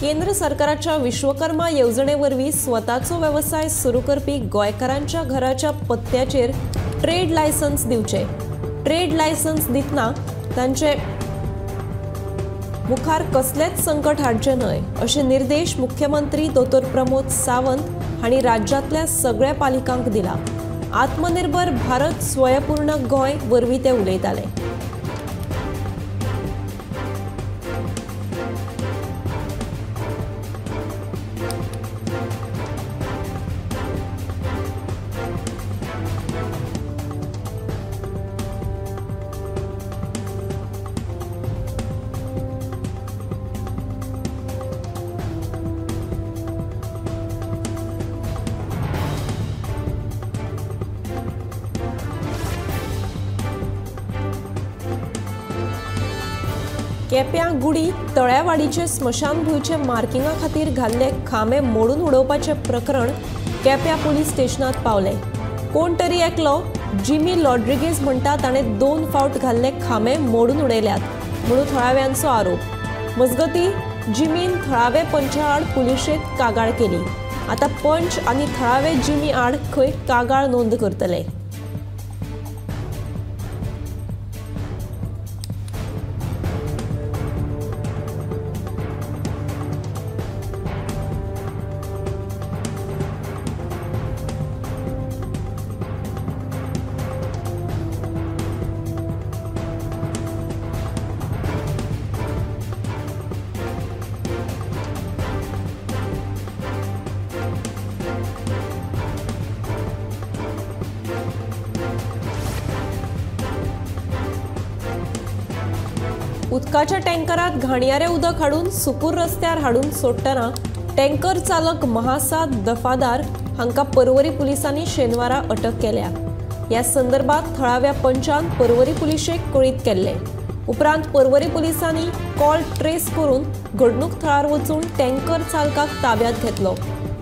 केंद्र सरकाराच्या विश्वकर्मा येवजणेवरवीं स्वताचो व्यवसाय सुरू करपी गोंयकारांच्या घराच्या पत्त्याचेर ट्रेड लायसन्स दिवचे। ट्रेड लायसन्स दितना तांचे मुखार कसलेच संकट हाडचे न्हय अशे निर्देश मुख्यमंत्री दोतोर प्रमोद सावंत हांणी राज्यांतल्या सगळ्या पालिकांक दिला। आत्मनिर्भर भारत स्वयंपूर्ण गोंय वरवीं ते उलयताले। केप्यां गुडी तळ्यावाडीचे स्मशानभूंयचे मार्किंगा खातीर घाल्ले खांबे मोडून उडोवपाचे प्रकरण केप्यां पुलीस स्टेशनात पावले। कोण तरी एकलो जिमी रॉड्रिगेज म्हणटा ताणें 2 फावट घाल्ले खांबे मोडून उडयल्यात म्हणून थळाव्यांचो आरोप। मजगतीं जिमीन थळावे पंचा आड पुलिशेक कागाळ केली। आतां पंच आनी थळावे जिमी आड खंय कागाळ नोंद करतले। उदकाच्या टँकरात घाणयारे उदक हाडून सुकूर रस्त्यार हाडून सोडटना टँकर चालक महासाद दफादार हांकां पर्वरी पुलिसांनी शेनवारा अटक केल्या। ह्या संदर्भात थळाव्या पंचान पर्वरी पुलिशेक कळीत केल्ले। उपरांत पर्वरी पुलिसांनी कॉल ट्रेस करून घडणूक थळार वचून टँकर चालकाक ताब्यात घेतलो।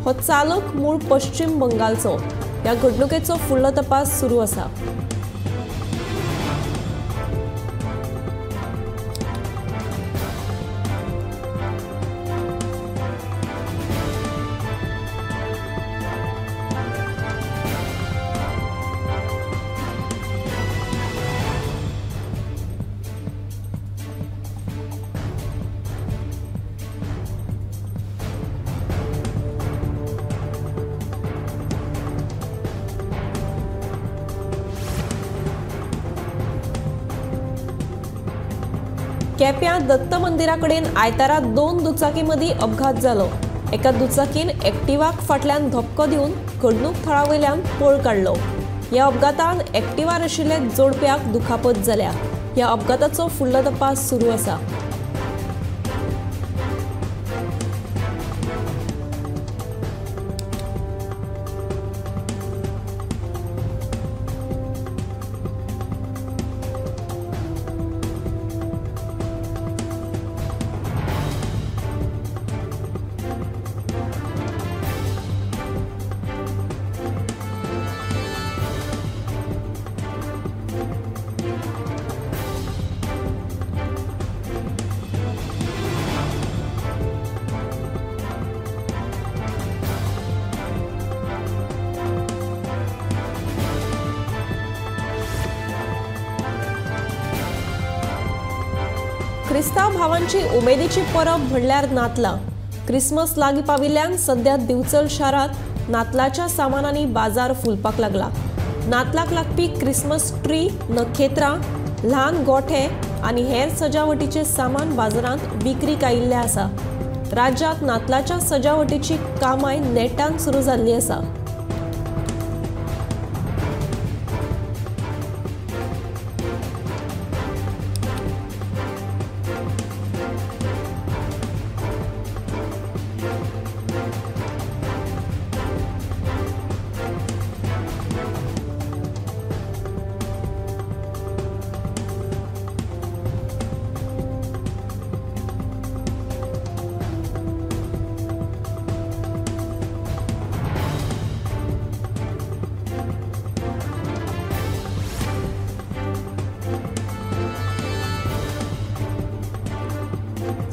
हो चालक मूळ पश्चिम बंगालचो। ह्या घडणुकेचो फुडलो तपास सुरू आसा। केप्यां दत्त मंदिरा कडेन आयतारा 2 दुचाकी मदीं अपघात जालो। एका दुचाकीन एक्टिवाक फाटल्यान धपको दिवन घडणूक थळावयल्यान पळ काडलो। ह्या अपघातान एक्टिवार आशिल्ले जोडप्याक दुखापत जाल्या। ह्या अपघाताचो फुडलो तपास सुरू आसा। क्रिस्तांव भावांची उमेदीची परब म्हणल्यार नातलां। क्रिसमस लागीं पाविल्ल्यान सध्या दिवचल शारांत नातलाच्या सामानांनी बाजार फुलपाक लागला। नातलाक लागपी क्रिसमस ट्री, नखेत्रां, ल्हान गोठे आनी हेर सजावटीचे सामान बाजारांत विक्रीक आयिल्ले आसा। राज्यांत नातलाच्या सजावटीची कामाय नेटान सुरू जाल्ली आसा।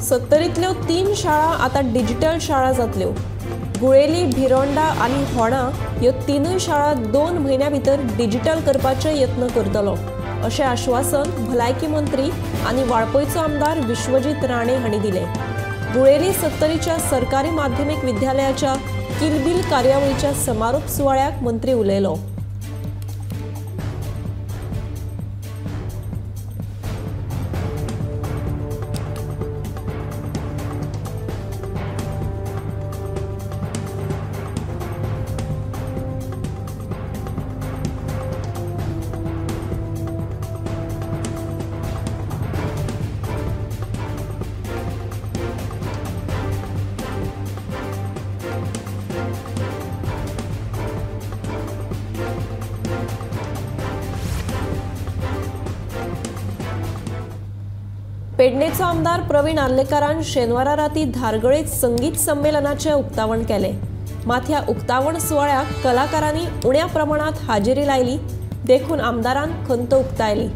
70तल्यो 3 शाळा आता डिजिटल शाळा जातल्यो। गुळेली, भिरोंडा आनी होणा ह्यो तिनूय शाळा 2 म्हयन्यां भितर डिजिटल करपाचे यत्न करतलो, अशें आश्वासन भलायकी मंत्री आनी वाळपयचो आमदार विश्वजीत राणे हांणी दिलें। गुळेली 70च्या सरकारी माध्यमीक विद्यालयाच्या किलबिल कार्यावळीच्या समारोप सुवाळ्याक मंत्री उलयलो। पेडणेचो आमदार प्रवीण आर्लेकारान शेनवारा राती धारगळेत संगीत संमेलनाचे उक्तावण केले। मात ह्या उक्तावण सुवाळ्याक कलाकारांनी उण्या प्रमाणात हाजेरी लायली, देखून आमदारान खंत उक्तायली।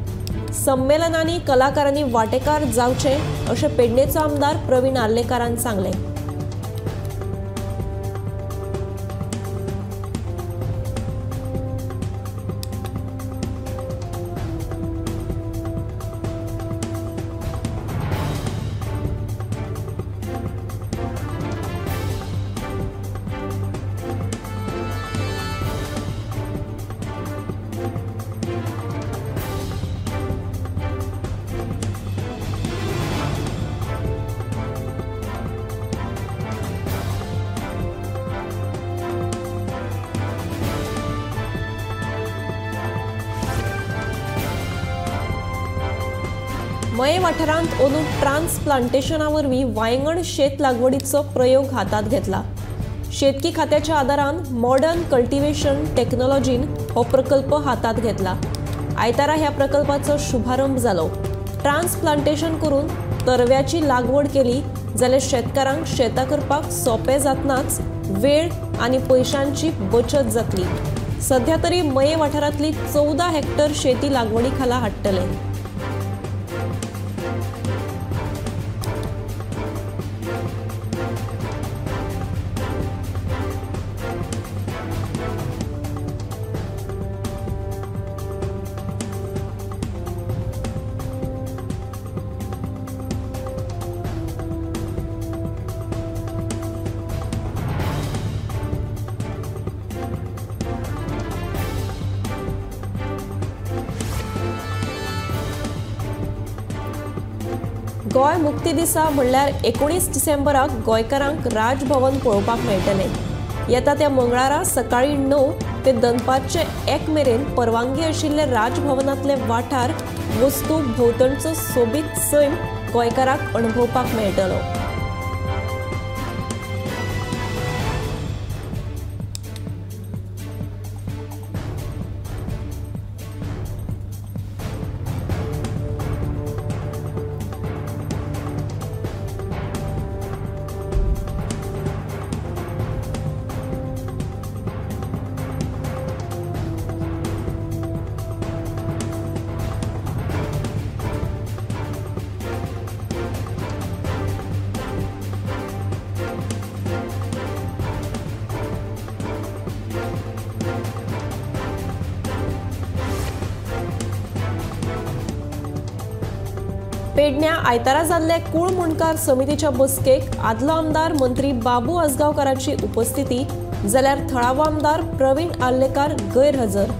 संमेलनांनी कलाकारांनी वांटेकार जावचे अशें पेडणेचो आमदार प्रवीण आर्लेकारान सांगले। मये वाठारांत अंदू ट्रान्सप्लांटेशना वरवीं वांयगण शेत लागवडीचो प्रयोग हातांत घेतला। शेतकी खात्याच्या आदारान मॉडर्न कल्टिवेशन टेक्नॉलॉजीन हो प्रकल्प हातांत घेतला। आयतारा ह्या प्रकल्पाचो शुभारंभ जालो। ट्रान्सप्लांटेशन करून तरव्याची लागवड केली जाल्यार शेतकारांक शेतां करपाक सोंपें जातनाच वेळ आनी पयशांची बचत जातली। सध्या तरी मये वाठारांतली 14 हेक्टर शेती लागवडी खाला हाडटले। गोय मुक्ती दिसा म्हणल्यार 19 डिसेंबराक गोंयकारांक राजभवन पळोवपाक मेळटलें। येता त्या मंगळारा सकाळी 9 ते दनपारचे 1 मेरेन परवानगी आशिल्ले राजभवनांतले वाठार वस्तू भोंवतणचो सोबीत सैम गोंयकारांक अणभवपाक मेळटलो। पेडण्या आयतारा जाल्ले कुळ मुणकार समितीच्या बसकेक आदलो आमदार मंत्री बाबू आसगांवकाराची उपस्थिती जाल्यार थळावो आमदार प्रवीण आर्लेकार गैरहजर।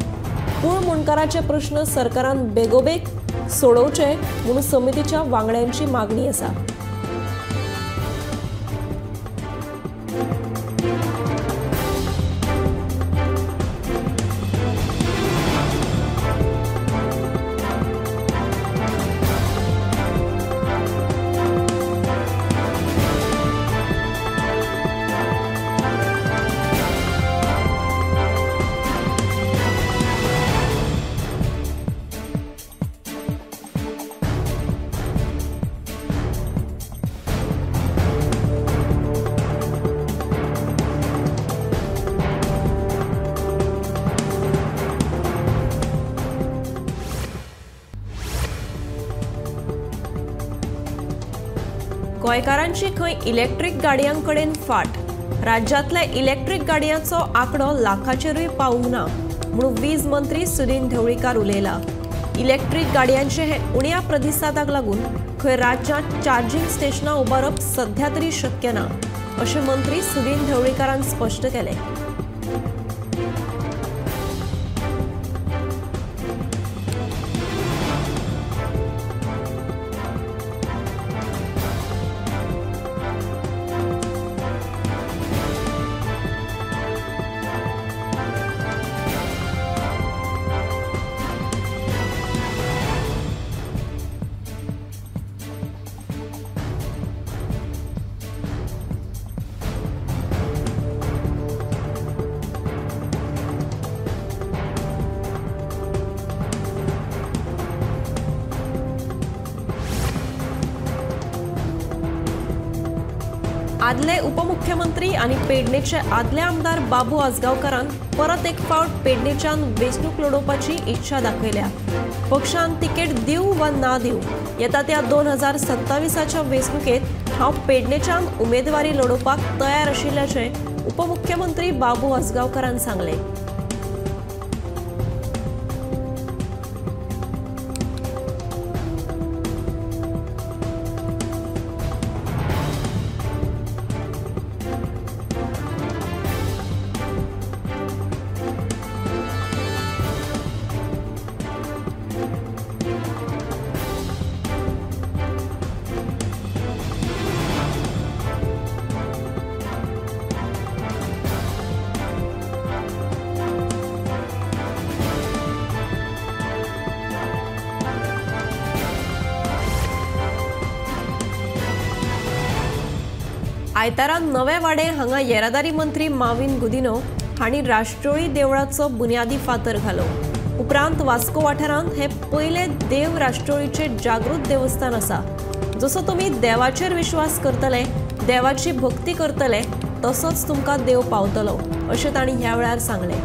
कुळ मुणकाराचे प्रश्न सरकारान बेगोबेग सोडवचे म्हणून समितीच्या वांगड्यांची मागणी आसा। गोंयकारांची खंय इलेक्ट्रीक गाडयांकडेन फाट। राज्यांतल्या इलेक्ट्रीक गाडयांचो आंकडो लाखाचेरूय पावूंक ना म्हणून वीज मंत्री सुदीन ढवळीकार उलयला। इलेक्ट्रीक गाडयांचे हे उण्या प्रतिसादाक लागून खंय राज्यांत चार्जिंग स्टेशनां उबारप सध्या तरी शक्य ना, अशें मंत्री सुदीन ढवळीकारान स्पश्ट केलें। आदले उपमुख्यमंत्री आणि पेडणेचे आदले आमदार बाबू आजगावकारान परत एक फावट पेडणेच्यान वेंचणूक लढोवपाची इच्छा दाखयल्या। पक्षान तिकेट दिवं वा ना दिवं येता त्या 2027च्या वेंचणुकेत हांव पेडणेच्यान उमेदवारी लढोवपाक तयार आशिल्ल्याचे उपमुख्यमंत्री बाबू आजगावकारान सांगले। आयतारा नवे वाडे हांगा येरादारी मंत्री माविन गुदिन्हो हांणी राष्ट्रोळी देवळाचो बुन्यादी फातर घालो। उपरांत वास्को वाठारांत हे पयले देव राष्ट्रोळीचे जागृत देवस्थान आसा। जसो तुमी देवाचेर विश्वास करतले, देवाची भक्ती करतले, तसोच तुमकां देव पावतलो, अशें तांणी ह्या वेळार सांगलें।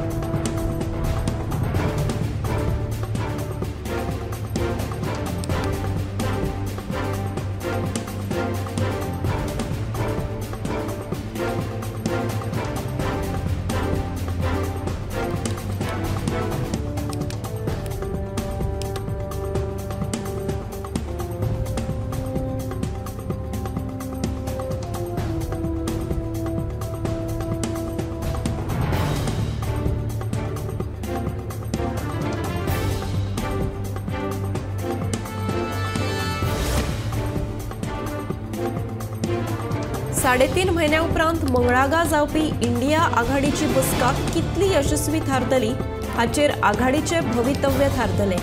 साडेतीन म्हयन्या उपरांत मंगळागा जावपी इंडिया आघाडीची बसका कितली यशस्वी थारतली हाचेर आघाडीचे भवितव्य थारतले।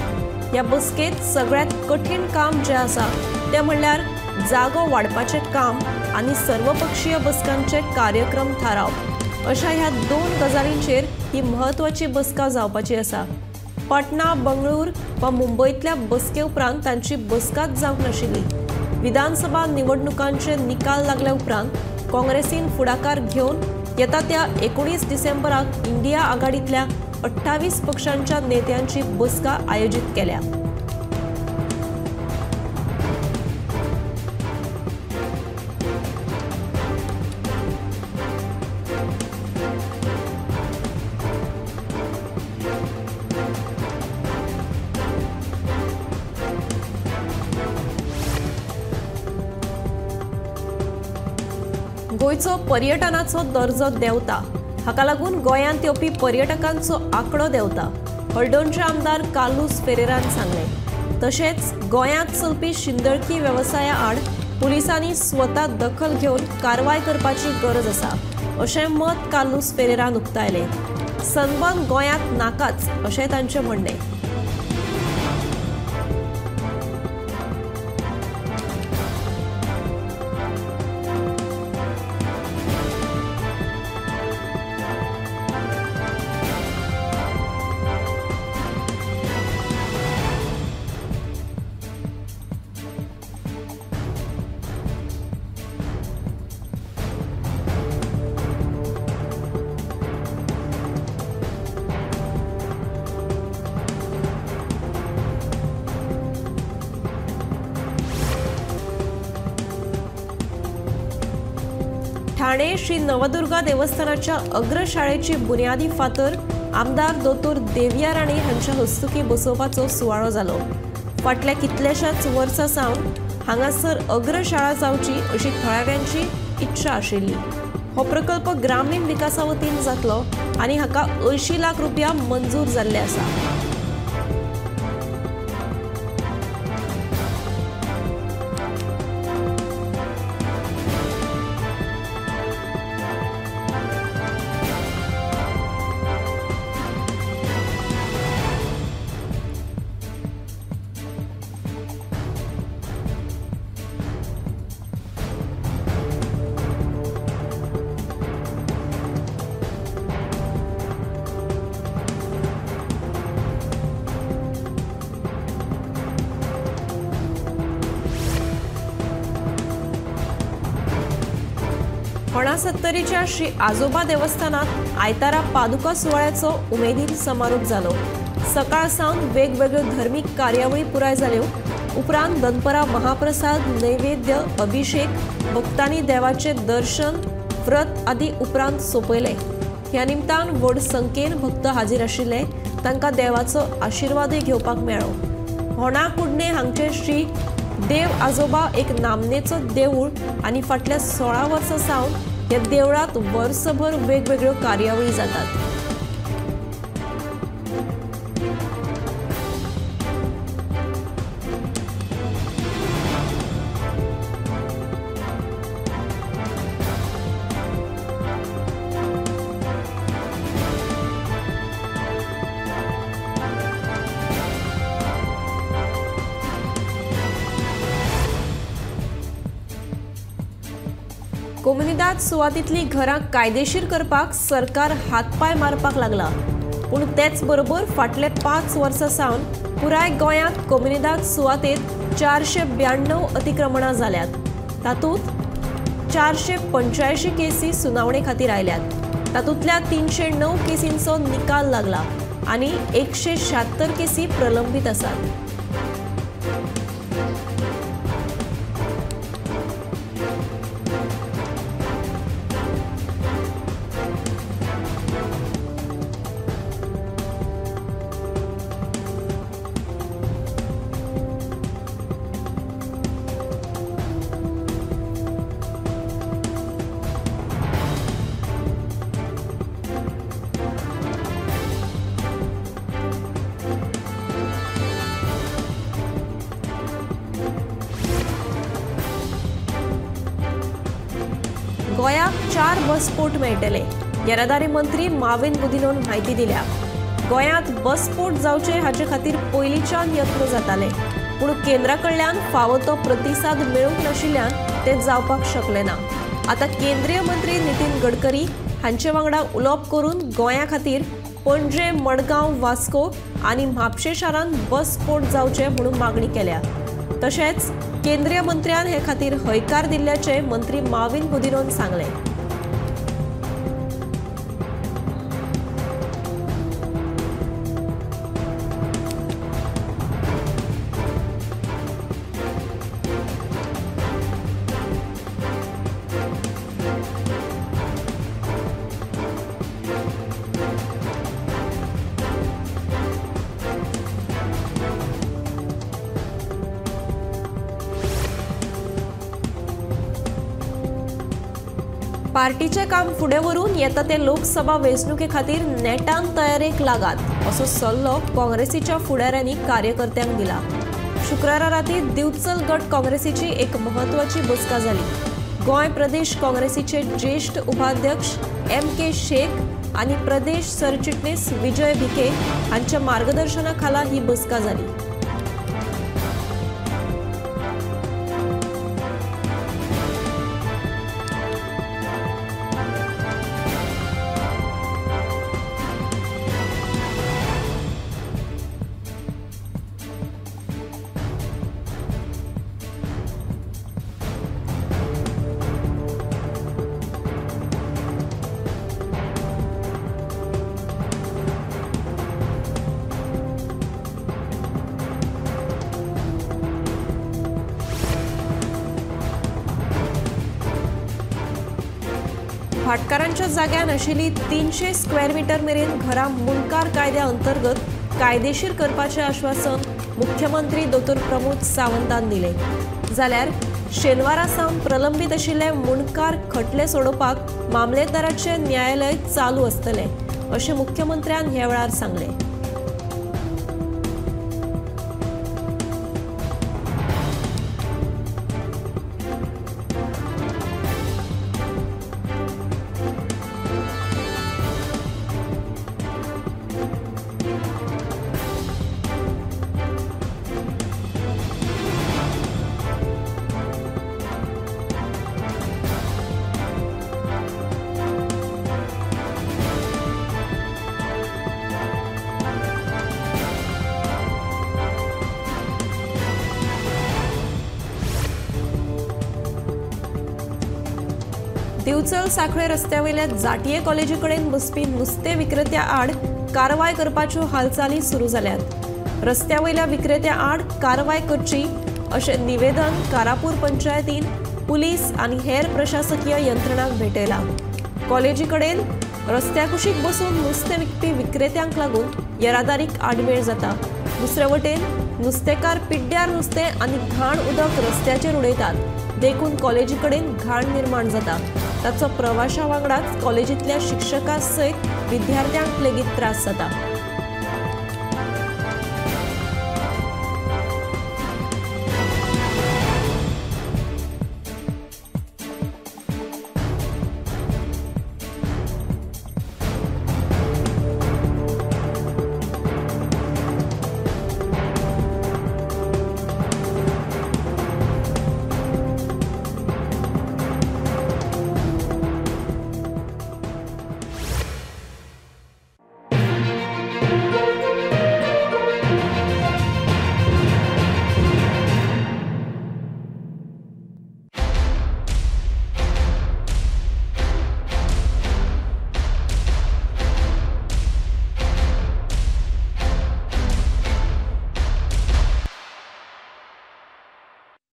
ह्या बसकेत सगळ्यात कठीण काम जे आसा ते म्हणल्यार जागो वाडपाचे काम आनी सर्वपक्षीय बसकांचे कार्यक्रम थारावप। अशा ह्या दोन गजालींचेर ही महत्वाची बसका जावपाची आसा। पटना, बंगळूर वा मुंबईतल्या बसके उपरांत तांची बसकाच जावंक नाशिल्ली। विधानसभा निवडणुकांचे निकाल लागल्या उपरांत काँग्रेसीन फुडाकार घेवन येता त्या 19 डिसेंबराक इंडिया आघाडीतल्या 28 पक्षांच्या नेत्यांची बसका आयोजित केल्या। गोयचो पर्यटनाचो दर्जो देंवता, हाका लागून गोंयांत येवपी पर्यटकांचो आंकडो देंवता, हळडोणचे आमदार कार्लोस फेरेरान सांगलें। तशेंच गोंयांत चलपी शिंदळकी वेवसाया आड पुलिसांनी स्वता दखल घेवन कारवाय करपाची गरज आसा, अशें मत कार्लोस फेरेरान उक्तायलें। सनबर्न गोंयांत नाकाच अशें तांचें म्हणणें। ठाणे श्री नवदुर्गा देवस्थानाच्या अग्रशाळेची बुनियादी फातर आमदार दोतोर देविया राणे हांच्या हस्तुकी बसोवपाचो सुवाळो जालो। फाटल्या कितल्याशाच वर्सां सावन हांगासर अग्रशाळा जावची अशी थळाव्यांची इच्छा आशिल्ली। हो प्रकल्प ग्रामीण विकासा वतीन जातलो आनी हाका 80 लाख रुपया मंजूर जाल्ले आसा। होणा सत्तरीच्या श्री आजोबा देवस्थानात आयतारा पादुका सुवाळ्याचो उमेदीन समारोप जालो। सकाळ सावन वेगवेगळ्यो धर्मीक कार्यावळी पुराय जाल्यो। उपरांत दनपरा महाप्रसाद, नैवेद्य, अभिषेक, भक्तांनी देवाचे दर्शन, व्रत आदी उपरांत सोपयले। ह्या निमतान व्हड संख्येन भक्त हाजीर आशिल्ले, तांकां देवाचो आशीर्वादय घेवपाक मेळ्ळो। होणा कुडणे हांगचे श्री देव आजोबा एक नामनेचो देऊळ आनी फाटल्या 16 वर्सां सावन ह्या देवळात वर्सभर वेगवेगळ्यो कार्यावळी जातात। कोमुनिदाद सुवातींतली घरां कायदेशीर करपाक सरकार हातपाय मारपाक लागला, पूण तेच बरोबर फाटले 5 वर्सां सावन पुराय गोंयांत कोमुनिदाद सुवातेंत 492 अतिक्रमणां जाल्यात। तातूंत 485 केसी सुनावणे खातीर आयल्यात। तातूंतल्या 309 केसींचो निकाल लागला आनी 176 केसी प्रलंबीत आसात। गोंयाक 4 बसपोर्ट मेळटले, येरादारी मंत्री माविन गुदिन्होन म्हायती दिल्या। गोंयांत बसपोर्ट जावचे हाचे खातीर पयलींच्यान यत्न जाताले, पूण केंद्रा कडल्यान फावो तो प्रतिसाद मेळूंक नाशिल्ल्यान ते जावपाक शकले ना। आतां केंद्रीय मंत्री नितीन गडकरी हांचे वांगडा उलोवप करून गोंया खातीर पणजे, मडगांव, वास्को आनी म्हापशे शारांत बसपोर्ट जावचे म्हणून मागणी केल्या। तशेंच केंद्रीय मंत्र्यान हे खातीर हयकार दिल्ल्याचे मंत्री माविन गुदिन्होन सांगले। पार्टीचे काम फुडें व्हरून येता ते लोकसभा वेंचणुके खातीर नेटान तयारेक लागात असो सल्लो काँग्रेसीच्या फुडाऱ्यांनी कार्यकर्त्यांक दिला। शुक्रारा राती दिवचल गट काँग्रेसीची एक म्हत्वाची बसका जाली। गोंय प्रदेश काँग्रेसीचे ज्येष्ठ उपाध्यक्ष MK शेख आनी प्रदेश सरचिटणीस विजय भिके हांच्या मार्गदर्शना खाला ही बसका जाली। भाटकारांच्या जाग्यान आशिल्ली 300 स्क्वेअर मीटर मेरेन घरां मुणकार कायद्या अंतर्गत कायदेशीर करपाचें आश्वासन मुख्यमंत्री दोतोर प्रमोद सावंतान दिले। जाल्यार शेनवारा सावन प्रलंबीत आशिल्ले मुणकार खटले सोडोवपाक मामलेदाराचे न्यायालय चालू आसतले अशें मुख्यमंत्र्यान ह्या वेळार सांगले। दिवचल सांखळे रस्त्यावयल्या जाटये कॉलेजी कडेन बसपी नुस्ते विक्रेत्या आड कारवाय करपाच्यो हालचाली सुरू जाल्यात। रस्त्यावयल्या विक्रेत्या आड कारवाय करची अशें निवेदन कारापूर पंचायतीन पुलीस आनी हेर प्रशासकीय यंत्रणांक भेटयला। कॉलेजी कडेन रस्त्या कुशीक बसून नुस्तें विकपी विक्रेत्यांक लागून येरादारीक आडमेळ जाता। दुसरे वटेन नुस्तेकार पिड्ड्यार नुस्तें आनी घाण उदक रस्त्याचेर उडयतात, देखून कॉलेजी कडेन घाण निर्माण जाता। ताचो प्रवाशा वांगडाच कॉलेजींतल्या शिक्षकां सयत विद्यार्थ्यांक लेगीत त्रास जाता।